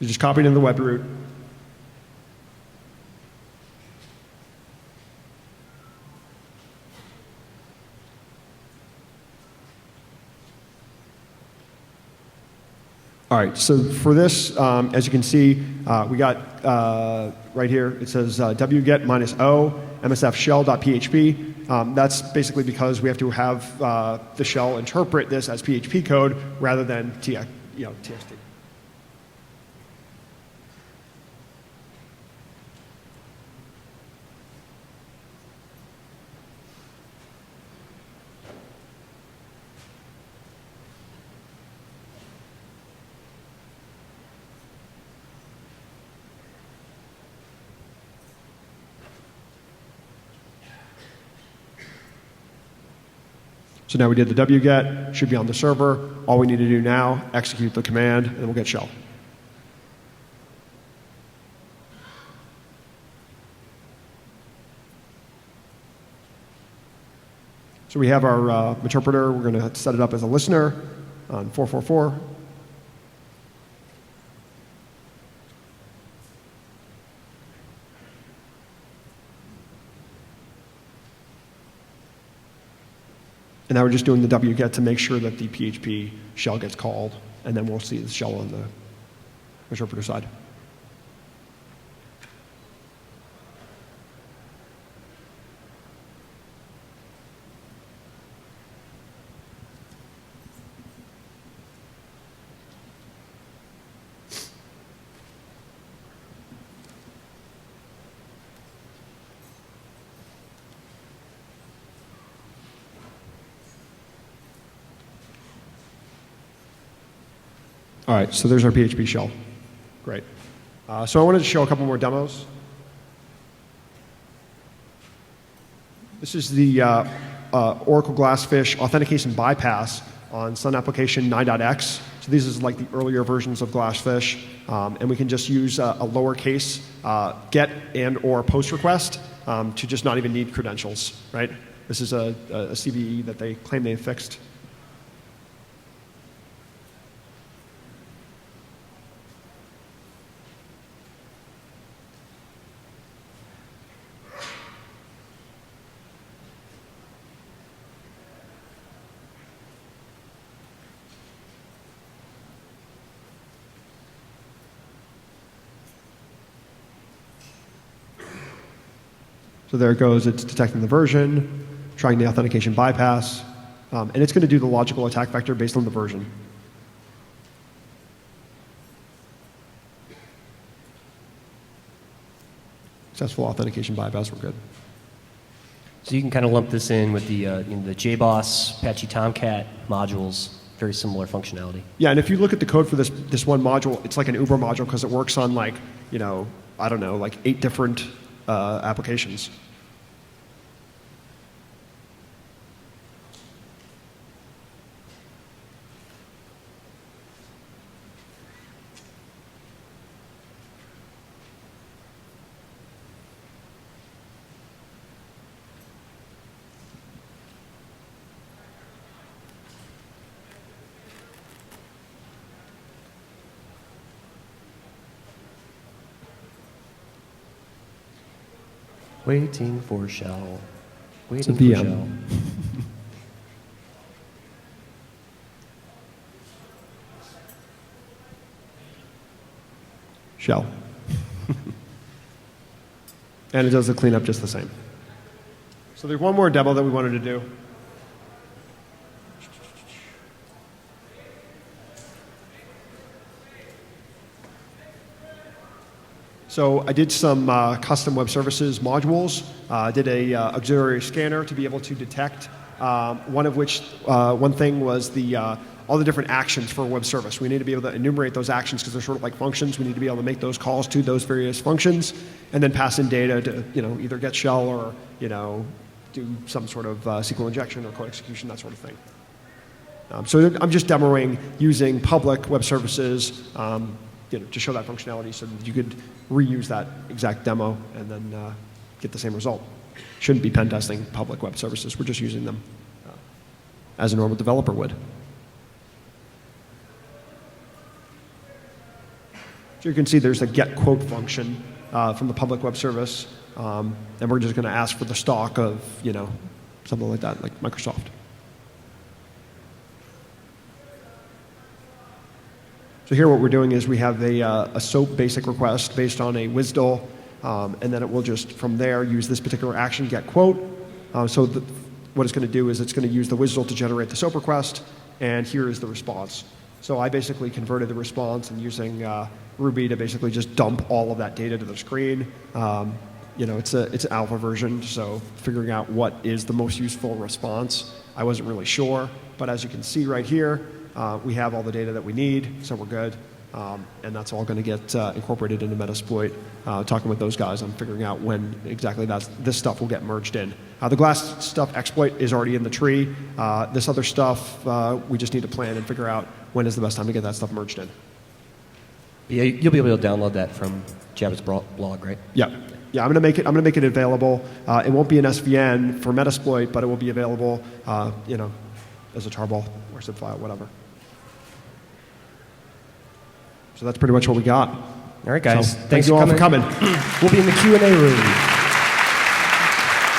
You just copy it into the web root. All right, so for this, as you can see, we got right here, it says wget -o msf shell.php. That's basically because we have to have the shell interpret this as PHP code rather than TXT. So now we did the wget, should be on the server. All we need to do now, execute the command, and we'll get shell. So we have our interpreter. We're going to set it up as a listener on 444. And now we're just doing the wget to make sure that the PHP shell gets called, and then we'll see the shell on the interpreter side. All right, so there's our PHP shell. Great. So I wanted to show a couple more demos. This is the Oracle Glassfish authentication bypass on Sun application 9.x. So these is like the earlier versions of Glassfish, and we can just use a lowercase get and or post request to just not even need credentials, right? This is a CVE that they claim they fixed. So there it goes, it's detecting the version, trying the authentication bypass, and it's going to do the logical attack vector based on the version. Successful authentication bypass, we're good. So you can kind of lump this in with the the JBoss, Apache Tomcat modules, very similar functionality. Yeah, and if you look at the code for this one module, it's like an Uber module because it works on like, I don't know, like 8 different applications. Waiting for shell. It's a Waiting for VM. shell. Shell. And it does the cleanup just the same. So there's one more demo that we wanted to do. So I did some custom web services modules. I did a auxiliary scanner to be able to detect one of which, one thing was all the different actions for a web service. We need to be able to enumerate those actions because they're sort of like functions. We need to be able to make those calls to those various functions and then pass in data to either get shell or do some sort of SQL injection or code execution, that sort of thing. So I'm just demoing using public web services to show that functionality so that you could reuse that exact demo and then get the same result. Shouldn't be pen testing public web services. We're just using them as a normal developer would. So you can see there's a get quote function from the public web service, and we're just going to ask for the stock of, something like that, like Microsoft. So here what we're doing is we have a SOAP basic request based on a WSDL, and then it will just, from there, use this particular action, get quote. What it's going to do is it's going to use the WSDL to generate the SOAP request, and here is the response. So I basically converted the response and using Ruby to basically just dump all of that data to the screen. It's an alpha version, so figuring out what is the most useful response, I wasn't really sure. But as you can see right here, we have all the data that we need, so we're good. And that's all going to get incorporated into Metasploit. Talking with those guys, I'm figuring out when exactly this stuff will get merged in. The glass stuff exploit is already in the tree. This other stuff, we just need to plan and figure out when is the best time to get that stuff merged in. Yeah, you'll be able to download that from Jabba's blog, right? Yeah. Yeah, I'm going to make it available. It won't be an SVN for Metasploit, but it will be available, as a tarball or zip file, whatever. So that's pretty much what we got. All right, guys. So, thank you all for coming. We'll be in the Q&A room.